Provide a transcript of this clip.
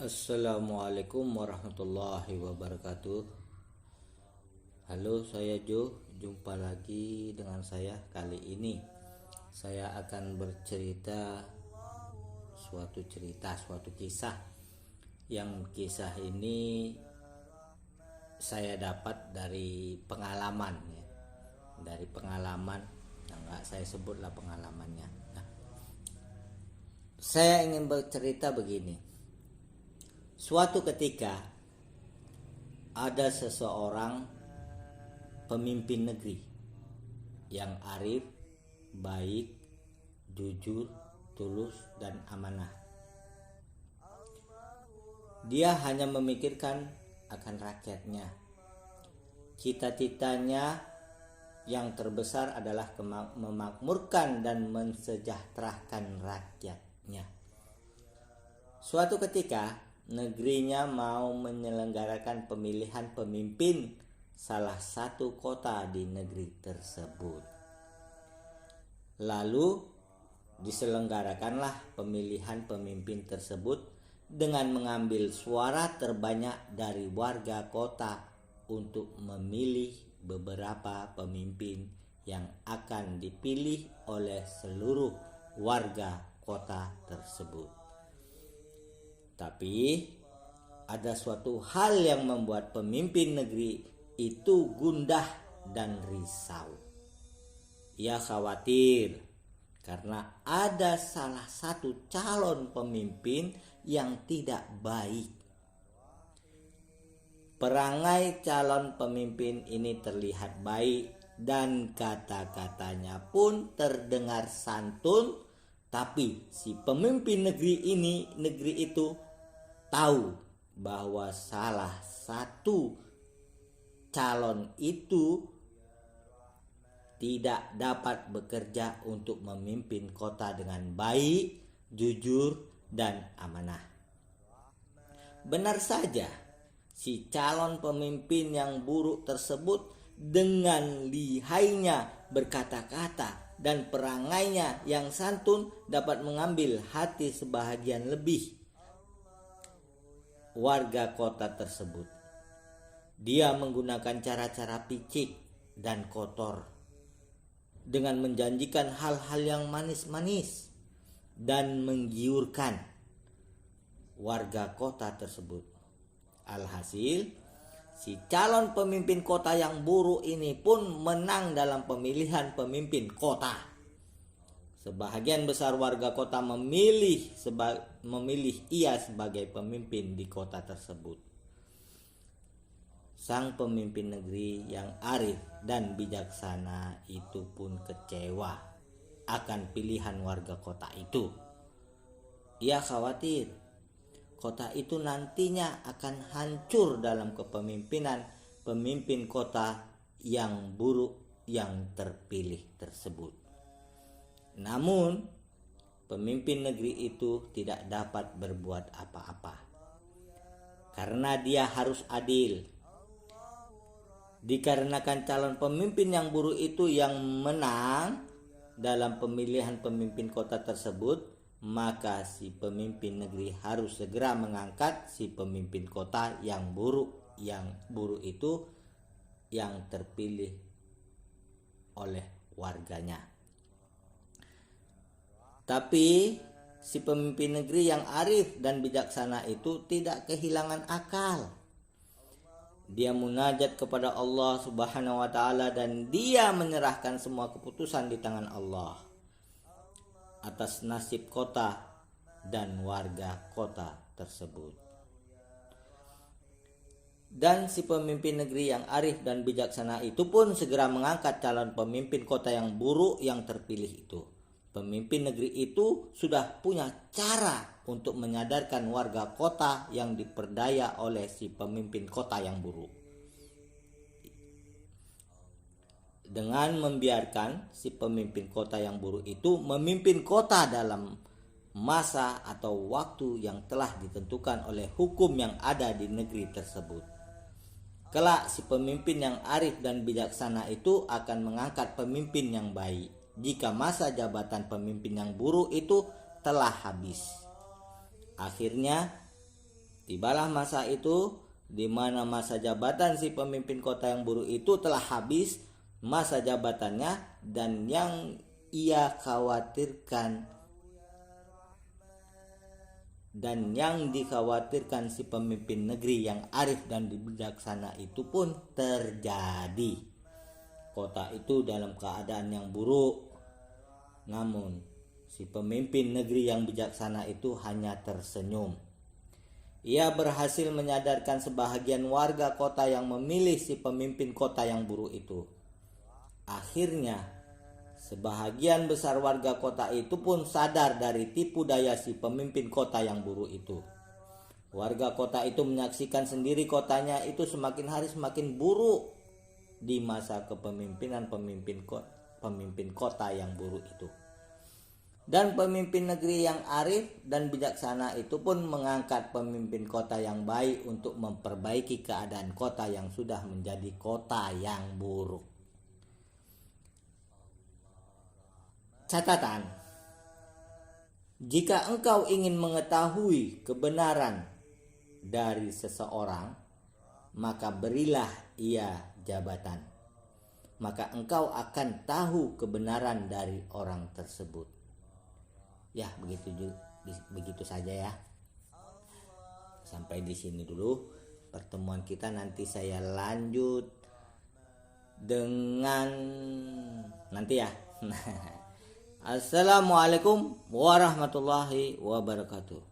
Assalamualaikum warahmatullahi wabarakatuh. Halo, saya Jo. Jumpa lagi dengan saya. Kali ini saya akan bercerita suatu kisah. Yang kisah ini saya dapat dari pengalaman ya. Dari pengalaman. Enggak saya sebutlah pengalamannya. Saya ingin bercerita begini. Suatu ketika ada seseorang pemimpin negeri yang arif, baik, jujur, tulus, dan amanah. Dia hanya memikirkan akan rakyatnya. Cita-citanya yang terbesar adalah memakmurkan dan mensejahterakan rakyatnya. Suatu ketika negerinya mau menyelenggarakan pemilihan pemimpin salah satu kota di negeri tersebut. Lalu diselenggarakanlah pemilihan pemimpin tersebut dengan mengambil suara terbanyak dari warga kota untuk memilih beberapa pemimpin yang akan dipilih oleh seluruh warga kota tersebut. Tapi ada suatu hal yang membuat pemimpin negeri itu gundah dan risau. Ia khawatir karena ada salah satu calon pemimpin yang tidak baik. Perangai calon pemimpin ini terlihat baik dan kata-katanya pun terdengar santun, tapi si pemimpin negeri itu tahu bahwa salah satu calon itu tidak dapat bekerja untuk memimpin kota dengan baik, jujur, dan amanah. Benar saja, si calon pemimpin yang buruk tersebut dengan lihainya berkata-kata dan perangainya yang santun dapat mengambil hati sebahagian lebih warga kota tersebut. Dia menggunakan cara-cara picik dan kotor dengan menjanjikan hal-hal yang manis-manis dan menggiurkan warga kota tersebut. Alhasil, si calon pemimpin kota yang buruk ini pun menang dalam pemilihan pemimpin kota. Sebahagian besar warga kota memilih ia sebagai pemimpin di kota tersebut. Sang pemimpin negeri yang arif dan bijaksana itu pun kecewa akan pilihan warga kota itu. Ia khawatir kota itu nantinya akan hancur dalam kepemimpinan pemimpin kota yang buruk yang terpilih tersebut. Namun, pemimpin negeri itu tidak dapat berbuat apa-apa karena dia harus adil. Dikarenakan calon pemimpin yang buruk itu yang menang dalam pemilihan pemimpin kota tersebut, maka si pemimpin negeri harus segera mengangkat si pemimpin kota yang buruk itu yang terpilih oleh warganya. Tapi si pemimpin negeri yang arif dan bijaksana itu tidak kehilangan akal. Dia munajat kepada Allah Subhanahu wa taala dan dia menyerahkan semua keputusan di tangan Allah atas nasib kota dan warga kota tersebut. Dan si pemimpin negeri yang arif dan bijaksana itu pun segera mengangkat calon pemimpin kota yang buruk yang terpilih itu. Pemimpin negeri itu sudah punya cara untuk menyadarkan warga kota yang diperdaya oleh si pemimpin kota yang buruk. Dengan membiarkan si pemimpin kota yang buruk itu memimpin kota dalam masa atau waktu yang telah ditentukan oleh hukum yang ada di negeri tersebut. Kelak si pemimpin yang arif dan bijaksana itu akan mengangkat pemimpin yang baik jika masa jabatan pemimpin yang buruk itu telah habis. Akhirnya Tibalah masa itu di mana masa jabatan si pemimpin kota yang buruk itu telah habis masa jabatannya, dan yang ia khawatirkan dan yang dikhawatirkan si pemimpin negeri yang arif dan bijaksana itu pun terjadi. Kota itu dalam keadaan yang buruk, namun si pemimpin negeri yang bijaksana itu hanya tersenyum. Ia berhasil menyadarkan sebahagian warga kota yang memilih si pemimpin kota yang buruk itu. Akhirnya, sebahagian besar warga kota itu pun sadar dari tipu daya si pemimpin kota yang buruk itu. Warga kota itu menyaksikan sendiri kotanya itu semakin hari semakin buruk di masa kepemimpinan pemimpin kota yang buruk itu. Dan pemimpin negeri yang arif dan bijaksana itu pun mengangkat pemimpin kota yang baik untuk memperbaiki keadaan kota yang sudah menjadi kota yang buruk. Catatan: jika engkau ingin mengetahui kebenaran dari seseorang, maka berilah ia jabatan. Maka engkau akan tahu kebenaran dari orang tersebut. Ya, begitu saja ya. Sampai di sini dulu pertemuan kita, nanti saya lanjut dengan nanti ya. Assalamualaikum warahmatullahi wabarakatuh.